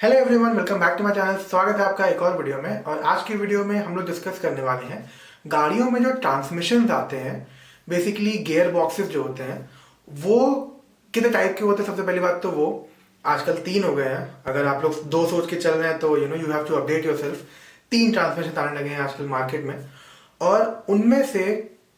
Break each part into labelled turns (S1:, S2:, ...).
S1: Hello everyone, welcome back to my channel. स्वागत है आपका एक और वीडियो में। और आज की वीडियो में हम लोग डिस्कस करने वाले हैं गाड़ियों में जो ट्रांसमिशन आते हैं, बेसिकली गियर बॉक्सेस जो होते हैं वो कितने टाइप के होते हैं। सबसे पहली बात तो वो आजकल तीन हो गए हैं। अगर आप लोग दो सोच के चल रहे हैं तो you have to update yourself. तीन ट्रांसमिशन आने लगे हैं आजकल मार्केट में, और उनमें से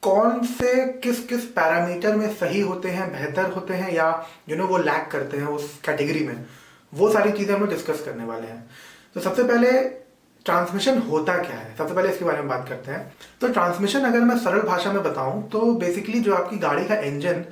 S1: कौन से किस किस पैरामीटर में सही होते हैं, बेहतर होते हैं, या वो लैग करते हैं उस कैटेगरी में, वो सारी चीजें हम लोग डिस्कस करने वाले हैं। तो सबसे पहले ट्रांसमिशन होता क्या है, सबसे पहले इसके बारे में बात करते हैं। तो ट्रांसमिशन अगर मैं सरल भाषा में बताऊं तो बेसिकली जो आपकी गाड़ी का इंजन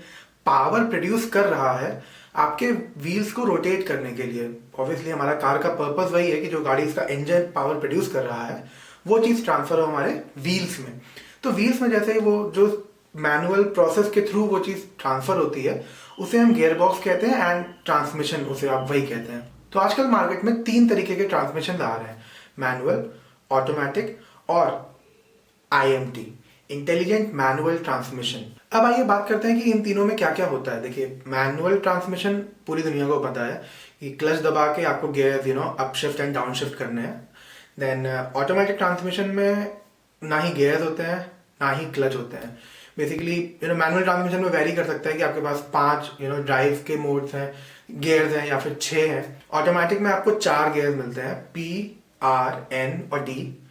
S1: पावर प्रोड्यूस कर रहा है आपके व्हील्स को रोटेट करने के लिए। ऑब्वियसली हमारा कार का पर्पस वही है कि जो गाड़ी इसका इंजन पावर प्रोड्यूस कर रहा है वो चीज ट्रांसफर हो हमारे व्हील्स में। तो व्हील्स में जैसे ही वो जो मैनुअल प्रोसेस के थ्रू वो चीज ट्रांसफर होती है उसे हम गियर बॉक्स कहते हैं, एंड ट्रांसमिशन उसे आप वही कहते हैं। तो आजकल मार्केट में तीन तरीके के ट्रांसमिशन आ रहे हैं, मैनुअल, ऑटोमेटिक और आईएमटी, इंटेलिजेंट मैनुअल ट्रांसमिशन। अब आइए बात करते हैं कि इन तीनों में क्या क्या होता है। देखिए, मैनुअल ट्रांसमिशन पूरी दुनिया को पता है कि क्लच दबा के आपको gear up shift and down shift करने हैं। देन ऑटोमेटिक ट्रांसमिशन में ना ही गियर्स होते हैं ना ही क्लच होते हैं। बेसिकली मैनुअल ट्रांसमिशन में वेरी कर सकता है कि आपके पास पांच ड्राइव के मोड्स हैं, गियर्स हैं, या फिर छह हैं। ऑटोमेटिक में आपको चार गियर्स मिलते हैं, पी, आर, एन और डी।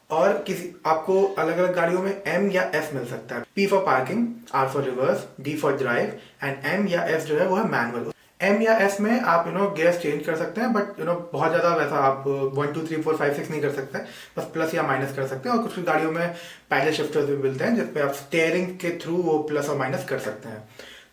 S1: और किसी आपको अलग अलग गाड़ियों में एम या एस मिल सकता है। P for parking, R for reverse, D for drive, and M या एस जो है वो है मैनुअल। एम या एस में आप गियर्स चेंज कर सकते हैं, बट बहुत ज्यादा वैसा आप 1 2 3 4 5 6 नहीं कर सकते, बस प्लस या माइनस कर सकते हैं। और कुछ गाड़ियों में पैडल शिफ्टर्स भी मिलते हैं जिसपे आप स्टेयरिंग के थ्रू वो प्लस और माइनस कर सकते हैं।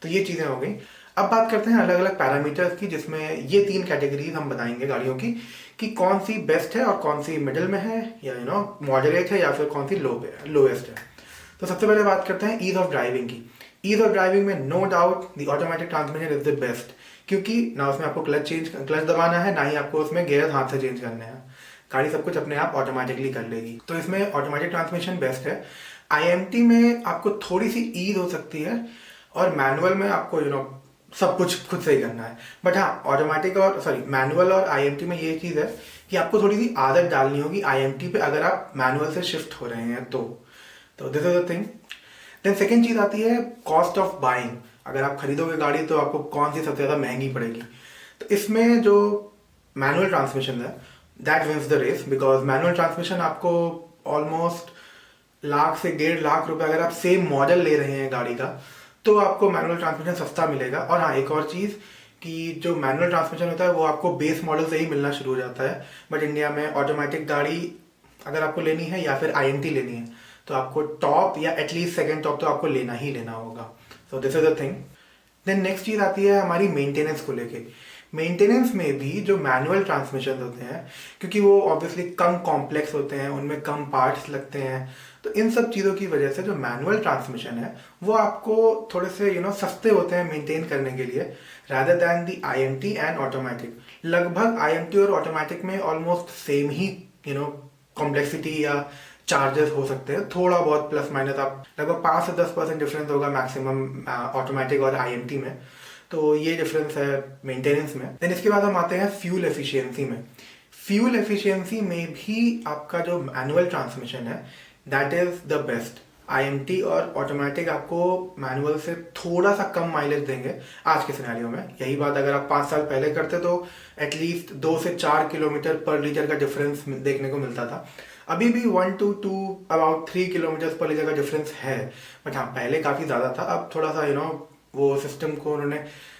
S1: तो ये चीजें हो गई। अब बात करते हैं अलग अलग पैरामीटर्स की, जिसमें ये तीन कैटेगरीज हम बताएंगे गाड़ियों की कि कौन सी बेस्ट है और कौन सी मिडिल में है, या मॉडरेट है, या फिर कौन सी लोएस्ट है। तो सबसे पहले बात करते हैं ईज ऑफ ड्राइविंग की। ईज ऑफ ड्राइविंग में no doubt the automatic transmission is the best, क्योंकि ना उसमें आपको क्लच दबाना है, ना ही आपको उसमें गियर हाथ से चेंज करने हैं। गाड़ी सब कुछ अपने आप ऑटोमेटिकली कर लेगी, तो इसमें ऑटोमेटिक ट्रांसमिशन बेस्ट है। आईएमटी में आपको थोड़ी सी ईज हो सकती है, और मैनुअल में आपको सब कुछ खुद से ही करना है। बट हाँ, ऑटोमेटिक और मैनुअल और आईएमटी में ये चीज है कि आपको थोड़ी सी आदत डालनी होगी आईएमटी पे अगर आप मैनुअल से शिफ्ट हो रहे हैं तो this is the thing. Then second चीज आती है कॉस्ट ऑफ बाइंग। अगर आप खरीदोगे गाड़ी तो आपको कौन सी सबसे ज्यादा महंगी पड़ेगी। तो इसमें जो मैनुअल ट्रांसमिशन है that wins the race, because manual transmission आपको ऑलमोस्ट लाख से 1.5 लाख रुपए, अगर आप सेम मॉडल ले रहे हैं गाड़ी का, तो आपको मैनुअल ट्रांसमिशन सस्ता मिलेगा। और हाँ, एक और चीज कि जो मैनुअल ट्रांसमिशन होता है वो आपको बेस मॉडल से ही मिलना शुरू हो जाता है। बट इंडिया में ऑटोमेटिक गाड़ी अगर आपको लेनी है या फिर आईएमटी लेनी है तो आपको टॉप या एटलीस्ट सेकंड टॉप तो आपको लेना ही लेना होगा। So this is the thing. Then next चीज आती है हमारी मेंटेनेंस को लेके। मेंटेनेंस में भी जो मैनुअल ट्रांसमिशन होते हैं, क्योंकि वो ऑब्वियसली कम कॉम्प्लेक्स होते हैं, उनमें कम पार्ट्स लगते हैं, तो इन सब चीज़ों की वजह से जो मैनुअल ट्रांसमिशन है वो आपको थोड़े से सस्ते होते हैं मेंटेन करने के लिए, rather than the IMT and automatic. लगभग आईएमटी और ऑटोमेटिक में ऑलमोस्ट सेम ही कॉम्प्लेक्सिटी या चार्जेस हो सकते हैं, थोड़ा बहुत प्लस माइनस, आप लगभग 5 से 10% डिफरेंस होगा मैक्सिमम ऑटोमेटिक और आईएमटी में। तो ये डिफरेंस है मेंटेनेंस में। देन इसके बाद हम आते हैं फ्यूल एफिशिएंसी में। फ्यूल एफिशिएंसी में भी आपका जो मैनुअल ट्रांसमिशन है that is the best. IMT और ऑटोमेटिक आपको मैनुअल से थोड़ा सा कम माइलेज देंगे आज के सिनेरियो में। यही बात अगर आप 5 साल पहले करते तो एटलीस्ट 2 से 4 किलोमीटर पर लीटर का डिफरेंस देखने को मिलता था। अभी भी 1 to 2 अबाउट 3 किलोमीटर पर लीटर का डिफरेंस है, बट हाँ पहले काफी ज्यादा था। अब थोड़ा सा वो सिस्टम को उन्होंने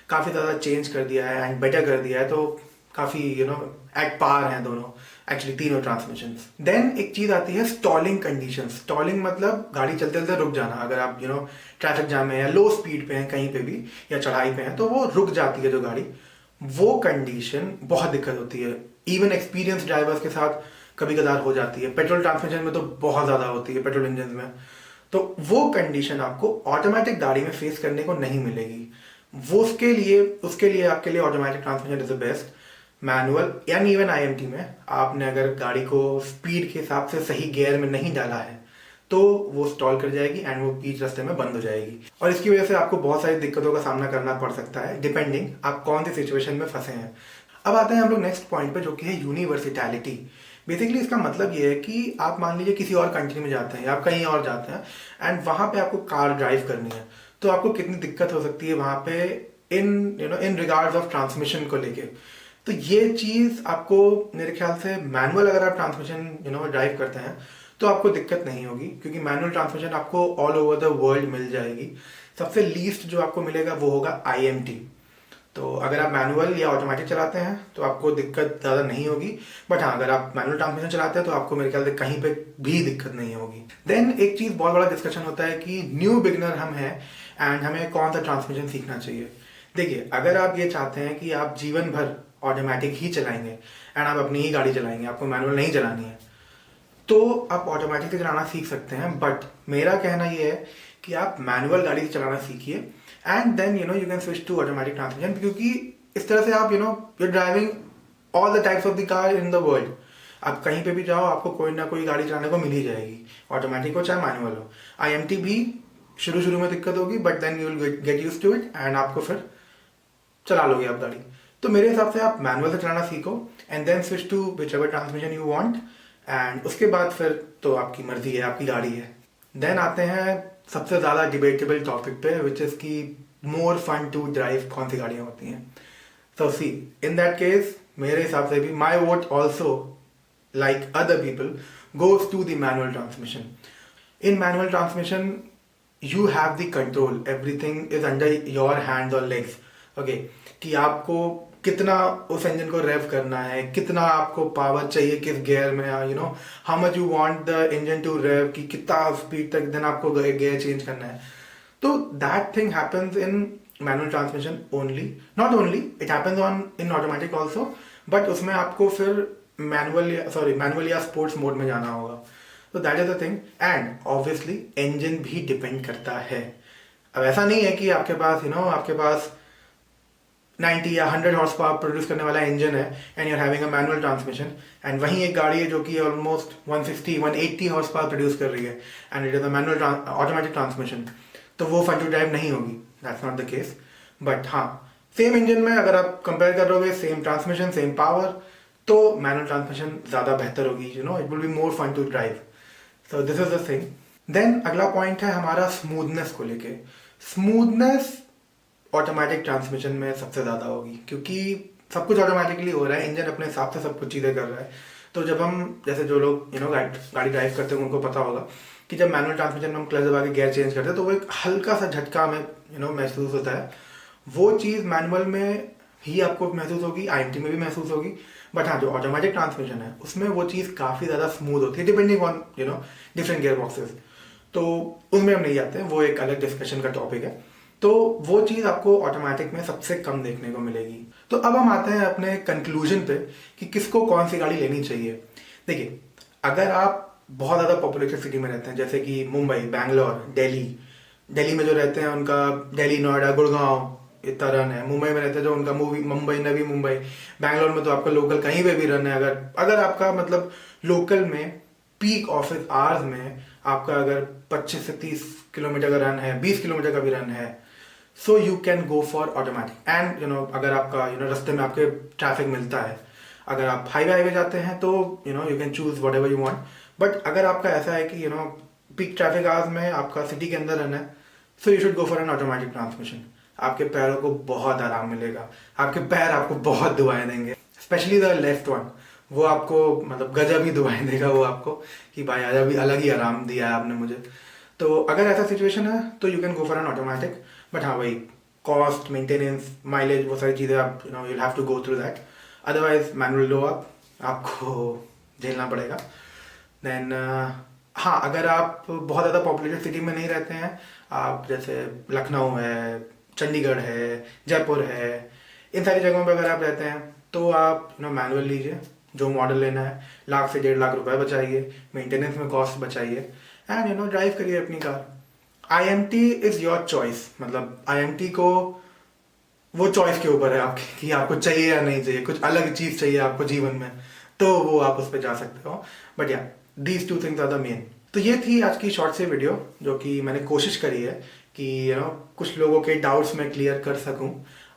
S1: काफी ज्यादा चेंज कर दिया है एंड बेटर कर दिया है, तो काफी एट पार हैं दोनों, एक्चुअली तीनों ट्रांसमिशंस। देन एक चीज आती है स्टॉलिंग कंडीशंस। स्टॉलिंग मतलब गाड़ी चलते चलते रुक जाना। अगर आप ट्रैफिक जाम में या लो स्पीड पे हैं कहीं पे भी या चढ़ाई पे हैं तो वो रुक जाती है जो गाड़ी, वो कंडीशन बहुत दिक्कत होती है। इवन एक्सपीरियंस ड्राइवर्स के साथ कभी कदार हो जाती है। पेट्रोल ट्रांसमिशन में तो बहुत ज्यादा होती है, पेट्रोल इंजन में। तो वो कंडीशन आपको ऑटोमेटिक गाड़ी में फेस करने को नहीं मिलेगी। वो उसके लिए आपके लिए automatic transmission is the best. Manual या इवन आईएमटी में आपने अगर गाड़ी को स्पीड के हिसाब से सही गियर में नहीं डाला है तो वो स्टॉल कर जाएगी एंड वो बीच रास्ते में बंद हो जाएगी, और इसकी वजह से आपको बहुत सारी दिक्कतों का सामना करना पड़ सकता है, डिपेंडिंग आप कौन सी सिचुएशन में फंसे हैं। अब आते हैं हम लोग नेक्स्ट पॉइंट पे, जो कि है यूनिवर्सिटैलिटी। बेसिकली इसका मतलब ये है कि आप मान लीजिए किसी और कंट्री में जाते हैं या आप कहीं और जाते हैं एंड वहाँ पे आपको कार ड्राइव करनी है, तो आपको कितनी दिक्कत हो सकती है वहाँ पे इन रिगार्ड्स ऑफ ट्रांसमिशन को लेके। तो ये चीज़ आपको मेरे ख्याल से मैनुअल अगर आप ट्रांसमिशन ड्राइव करते हैं तो आपको दिक्कत नहीं होगी, क्योंकि मैनुअल ट्रांसमिशन आपको ऑल ओवर द वर्ल्ड मिल जाएगी। सबसे लीस्ट जो आपको मिलेगा वो होगा IMT। तो अगर आप मैनुअल या ऑटोमेटिक चलाते हैं तो आपको दिक्कत ज़्यादा नहीं होगी, बट हाँ अगर आप मैनुअल ट्रांसमिशन चलाते हैं तो आपको मेरे ख्याल से कहीं पे भी दिक्कत नहीं होगी। देन एक चीज़ बहुत बड़ा डिस्कशन होता है कि न्यू बिगनर हम हैं एंड हमें कौन सा ट्रांसमिशन सीखना चाहिए। देखिए, अगर आप ये चाहते हैं कि आप जीवन भर ऑटोमेटिक ही चलाएंगे एंड आप अपनी ही गाड़ी चलाएंगे, आपको मैनुअल नहीं चलानी है, तो आप ऑटोमेटिक से चलाना सीख सकते हैं। बट मेरा कहना ये है कि आप मैनुअल गाड़ी से चलाना सीखिए and then you can switch to automatic transmission, क्योंकि इस तरह से आप you're driving all the types of the car in the world. आप कहीं पे भी जाओ आपको कोई ना कोई गाड़ी चलाने को मिल ही जाएगी, ऑटोमेटिक हो चाहे मैनुअल हो। IMT भी शुरू में दिक्कत होगी, but then you will get used to it and आपको फिर चला लोगे आप गाड़ी। तो मेरे हिसाब से आप मैनुअल से चलाना सीखो and then switch to whichever transmission you want, and उसके बाद फिर तो आपकी मर्जी है, आपकी गाड़ी है। देन आते हैं सबसे ज़्यादा डिबेटेबल टॉपिक पे, विच इज़ की मोर फन टू ड्राइव कौन सी गाड़ियाँ होती हैं। सो सी, इन दैट केस मेरे हिसाब से भी my vote also like other people goes to the manual transmission. In manual transmission you have the control, everything is under your hands or legs, okay, कि आपको कितना उस इंजन को रेव करना है, कितना आपको पावर चाहिए किस गियर में, how much you want the engine to rev, कि कितना स्पीड तक देन आपको गियर चेंज करना है। तो that thing happens in manual transmission only, not only, it happens in automatic also, but उसमें आपको फिर मैनुअल या स्पोर्ट्स मोड में जाना होगा। तो that is the thing, and obviously engine भी डिपेंड करता है। अब ऐसा नहीं है कि आपके पास आपके पास 90 या 100 हॉर्स पावर प्रोड्यूस करने वाला इंजन है and you're having a manual transmission, and वहीं एक गाड़ी है जो कि ऑलमोस्ट 160-180 हॉर्स पावर प्रोड्यूस कर रही है and it is a manual automatic transmission, तो वो फन टू ड्राइव नहीं होगी। That's not the case. But हाँ, सेम इंजन में अगर आप कंपेयर करोगे, सेम ट्रांसमिशन सेम पावर, तो मैनुअल ट्रांसमिशन ज़्यादा बेहतर होगी, it will be more fun to drive. So this is the thing. Then अगला पॉइंट है हमारा स्मूथनेस को लेके। स्मूथनेस ऑटोमेटिक ट्रांसमिशन में सबसे ज़्यादा होगी, क्योंकि सब कुछ ऑटोमेटिकली हो रहा है, इंजन अपने हिसाब से सब कुछ चीज़ें कर रहा है। तो जब हम, जैसे जो लोग गाड़ी ड्राइव करते हैं उनको पता होगा कि जब मैनुअल ट्रांसमिशन में हम क्लच दबा के गियर चेंज करते हैं तो वो एक हल्का सा झटका हमें महसूस होता है। वो चीज़ मैनुअल में ही आपको महसूस होगी, IMT में भी महसूस होगी, बट हाँ जो ऑटोमेटिक ट्रांसमिशन है उसमें वो चीज़ काफ़ी ज़्यादा स्मूथ होती है, depending on different gear boxes. तो उसमें हम नहीं जाते हैं, वो एक अलग डिस्कशन का टॉपिक है। तो वो चीज़ आपको ऑटोमेटिक में सबसे कम देखने को मिलेगी। तो अब हम आते हैं अपने कंक्लूजन पे कि किसको कौन सी गाड़ी लेनी चाहिए। देखिए, अगर आप बहुत ज़्यादा पॉपुलेटेड सिटी में रहते हैं, जैसे कि मुंबई, बैंगलोर, दिल्ली में जो रहते हैं उनका दिल्ली, नोएडा, गुड़गांव इतना रन है। मुंबई में रहते हैं जो उनका मुंबई, नवी मुंबई, बैंगलोर में तो आपका लोकल कहीं पे भी रन है। अगर आपका मतलब लोकल में पीक ऑफिस आवर्स में आपका अगर 25 से 30 किलोमीटर का रन है, 20 किलोमीटर का भी रन है, so you can go for automatic. And अगर आपका रास्ते में आपके ट्रैफिक मिलता है, अगर आप हाईवे जाते हैं तो you can choose what ever you want. But अगर आपका ऐसा है कि पीक ट्रैफिक आवर्स में आपका सिटी के अंदर रन है, so you should go for an automatic transmission. आपके पैरों को बहुत आराम मिलेगा, आपके पैर आपको बहुत दुआएं देंगे, स्पेशली द लेफ्ट वन। वो आपको मतलब गजब ही दुआएं देगा वो आपको कि भाई आज अभी अलग ही आराम दिया है आपने मुझे। तो अगर ऐसा सिचुएशन है तो you can go for an automatic. But हाँ भाई, कॉस्ट, मेंटेनेंस, माइलेज, वो सारी चीज़ें आप you'll have to go through that. Otherwise manual लो आपको झेलना पड़ेगा। देन हाँ, अगर आप बहुत ज़्यादा पॉपुलेटेड सिटी में नहीं रहते हैं, आप जैसे लखनऊ है, चंडीगढ़ है, जयपुर है, इन सारी जगहों पर अगर आप रहते हैं तो आप मैनुअल लीजिए। जो मॉडल लेना है, 1 से 1.5 लाख रुपए बचाइए, मेंटेनेंस में कॉस्ट बचाइए, एंड ड्राइव करिए अपनी car. IMT is your choice, मतलब IMT को वो चॉइस के ऊपर है आपकी कि आपको चाहिए या नहीं चाहिए, कुछ अलग चीज़ चाहिए आपको जीवन में, तो वो आप उस पर जा सकते हो। बट या these 2 things are the main. तो ये थी आज की शॉर्ट से वीडियो, जो कि मैंने कोशिश करी है कि कुछ लोगों के डाउट्स मैं क्लियर कर सकूं।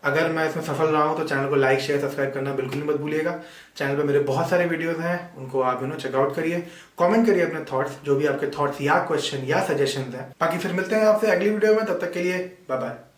S1: अगर मैं इसमें सफल रहा हूँ तो चैनल को लाइक शेयर सब्सक्राइब करना बिल्कुल मत भूलिएगा। चैनल पे मेरे बहुत सारे वीडियोस हैं, उनको आप चेकआउट करिए। कमेंट करिए अपने थॉट्स, जो भी आपके थॉट्स या क्वेश्चन या सजेशन हैं। बाकी फिर मिलते हैं आपसे अगली वीडियो में, तब तक के लिए बाय बाय।